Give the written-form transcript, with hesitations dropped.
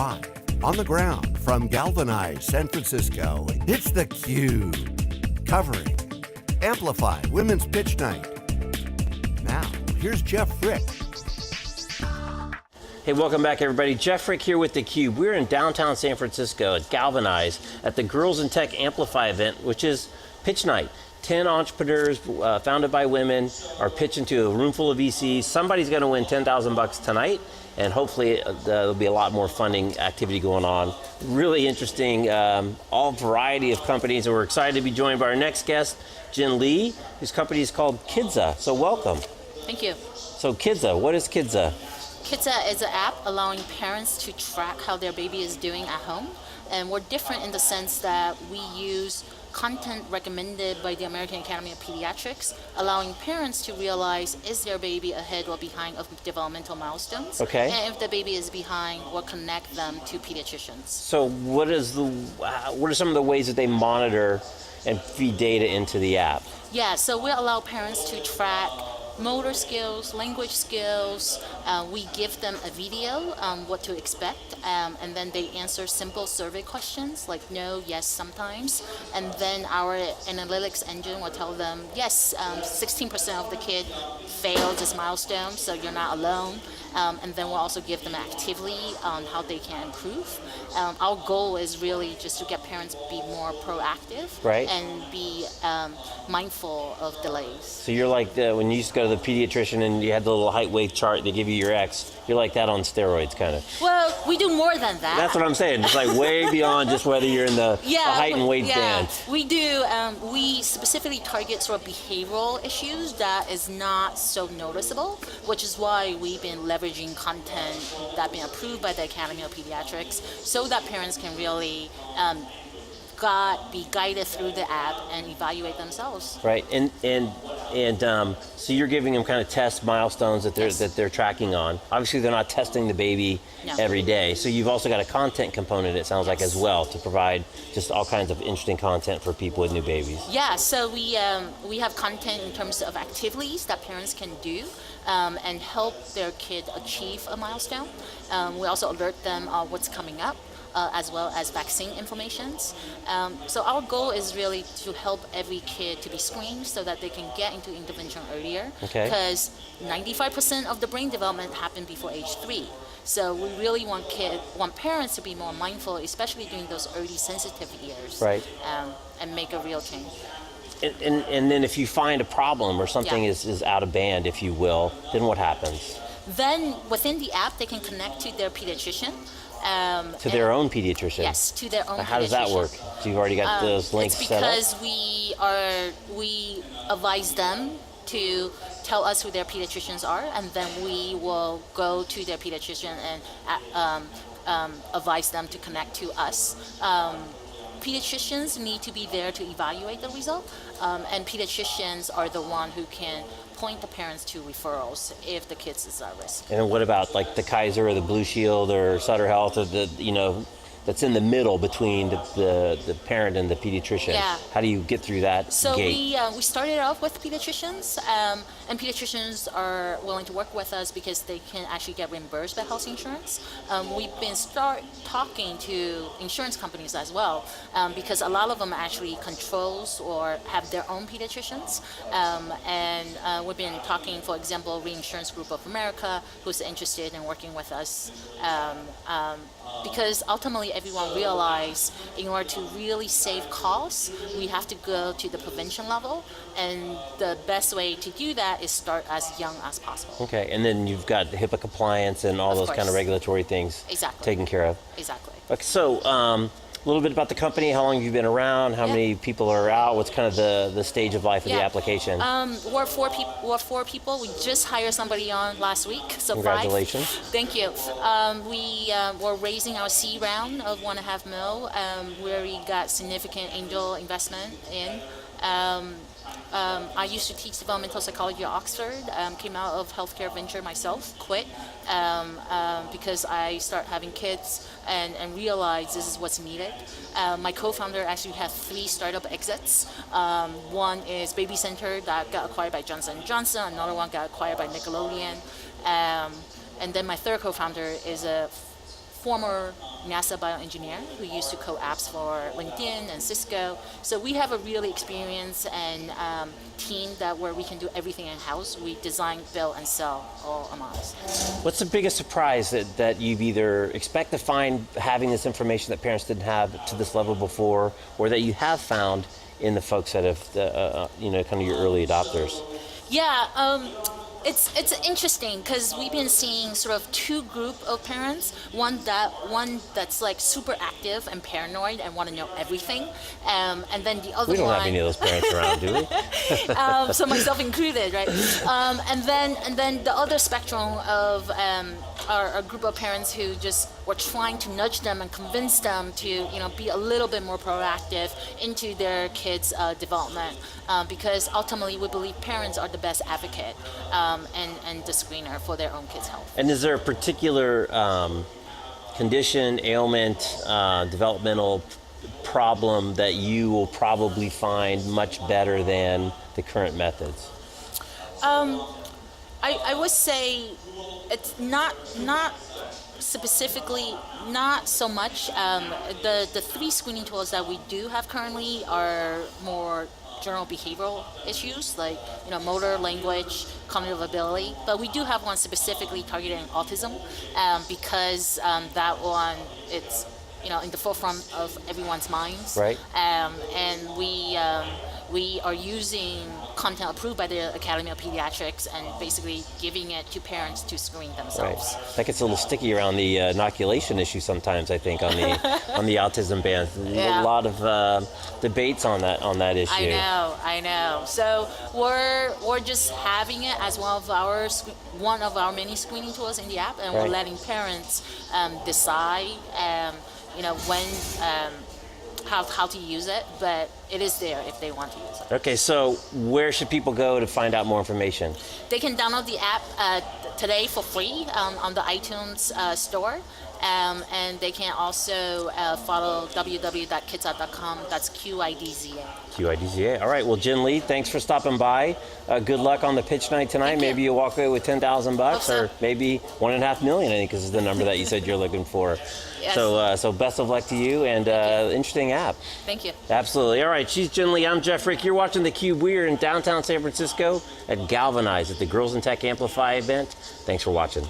Live on the ground from galvanized San Francisco, it's theCUBE, covering Amplify Women's Pitch Night. Now, here's Jeff Frick. Hey, welcome back everybody. Jeff Frick here with theCUBE. We're in downtown San Francisco at Galvanize at the Girls in Tech Amplify event, which is Pitch Night. 10 entrepreneurs founded by women are pitching to a room full of VCs. Somebody's going to win $10,000 tonight, and hopefully there'll be a lot more funding activity going on. Really interesting, all variety of companies, and we're excited to be joined by our next guest, Jin Lee, whose company is called Qidza. So welcome. Thank you. So Qidza, what is Qidza? Qidza is an app allowing parents to track how their baby is doing at home. And we're different in the sense that we use content recommended by the American Academy of Pediatrics, allowing parents to realize, is their baby ahead or behind of developmental milestones? Okay. And if the baby is behind, we'll connect them to pediatricians. So what are some of the ways that they monitor and feed data into the app? Yeah, so we allow parents to track motor skills, language skills. We give them a video, what to expect, and then they answer simple survey questions like no, yes, sometimes. And then our analytics engine will tell them, yes, 16% of the kid failed this milestone, so you're not alone. And then we'll also give them activity on how they can improve. Our goal is really just to get parents to be more proactive, right, and be mindful of delays. So you're like when you used to go to the pediatrician and you had the little height weight chart, they give you your X, you're like that on steroids kind of. Well, we do more than that. That's what I'm saying. It's like way beyond just whether you're in the height and weight band. We do. We specifically target sort of behavioral issues that is not so noticeable, which is why we've been leveraging content that's been approved by the Academy of Pediatrics so that parents can really be guided through the app and evaluate themselves. Right, and so you're giving them kind of test milestones that they're tracking on. Obviously, they're not testing the baby every day, so you've also got a content component, it sounds like, as well, to provide just all kinds of interesting content for people with new babies. Yeah, so we have content in terms of activities that parents can do and help their kid achieve a milestone. We also alert them on what's coming up, as well as vaccine informations. So our goal is really to help every kid to be screened so that they can get into intervention earlier. Okay. Because 95% of the brain development happens before age 3. So we really want parents to be more mindful, especially during those early sensitive years, right, and make a real change. And then if you find a problem or something is out of band, if you will, then what happens? Then within the app, they can connect to their pediatrician. To their own pediatrician? Yes, to their own pediatrician. How does that work? So you've already got those links set up? It's because we advise them to tell us who their pediatricians are, and then we will go to their pediatrician and advise them to connect to us. Pediatricians need to be there to evaluate the result, and pediatricians are the one who can point the parents to referrals if the kids is at risk. And what about like the Kaiser or the Blue Shield or Sutter Health or that's in the middle between the parent and the pediatrician? Yeah. How do you get through that gate? So we started off with pediatricians, and pediatricians are willing to work with us because they can actually get reimbursed by health insurance. We've been talking to insurance companies as well, because a lot of them actually controls or have their own pediatricians, and we've been talking, for example, Reinsurance Group of America, who's interested in working with us, because ultimately everyone realizes in order to really save costs, we have to go to the prevention level, and the best way to do that is start as young as possible. Okay, and then you've got the HIPAA compliance and all those kind of regulatory things taken care of. Exactly. Okay, so a little bit about the company. How long have you been around? How many people are out? What's kind of the stage of life of the application? We're four people. We just hired somebody on last week, so congratulations. 5. Thank you. We're raising our C round of $1.5 million, where we got significant angel investment in. I used to teach developmental psychology at Oxford, came out of healthcare venture myself, quit, because I started having kids and realized this is what's needed. My co-founder actually had 3 startup exits. One is Baby Center that got acquired by Johnson & Johnson, another one got acquired by Nickelodeon, and then my third co-founder is a former NASA bioengineer who used to code apps for LinkedIn and Cisco. So we have a really experienced and team where we can do everything in-house. We design, build, and sell all among us. What's the biggest surprise that you've either expect to find having this information that parents didn't have to this level before, or that you have found in the folks that have, kind of your early adopters? Yeah, it's interesting because we've been seeing sort of two group of parents. One that's like super active and paranoid and want to know everything, and then the other We don't one. have any of those parents around, do we? So myself included, right? And then the other spectrum of are a group of parents who just were trying to nudge them and convince them to be a little bit more proactive into their kids' development, because ultimately we believe parents are the best advocate and the screener for their own kids' health. And is there a particular condition, ailment, developmental problem that you will probably find much better than the current methods? I would say it's not specifically, not so much. The three screening tools that we do have currently are more general behavioral issues like motor, language, cognitive ability. But we do have one specifically targeting autism because that one it's in the forefront of everyone's minds. Right. And we are using content approved by the Academy of Pediatrics and basically giving it to parents to screen themselves. Right. That gets a little sticky around the inoculation issue sometimes, I think, on the autism ban. Yeah. A lot of debates on that issue. I know. So we're just having it as one of our many screening tools in the app, and we're letting parents decide when how to use it, but it is there if they want to use it. Okay, so where should people go to find out more information? They can download the app today for free on the iTunes store. And they can also follow www.qidza.com. That's Qidza. Qidza. All right. Well, Jen Lee, thanks for stopping by. Good luck on the pitch night tonight. Thank Maybe you. you'll walk away with $10,000 or so. maybe $1.5 million. I think is the number that you said you're looking for. Yes. So best of luck to you and interesting app. Thank you. Absolutely. All right. She's Jen Lee. I'm Jeff Frick. You're watching theCUBE. We're in downtown San Francisco at Galvanize at the Girls in Tech Amplify event. Thanks for watching.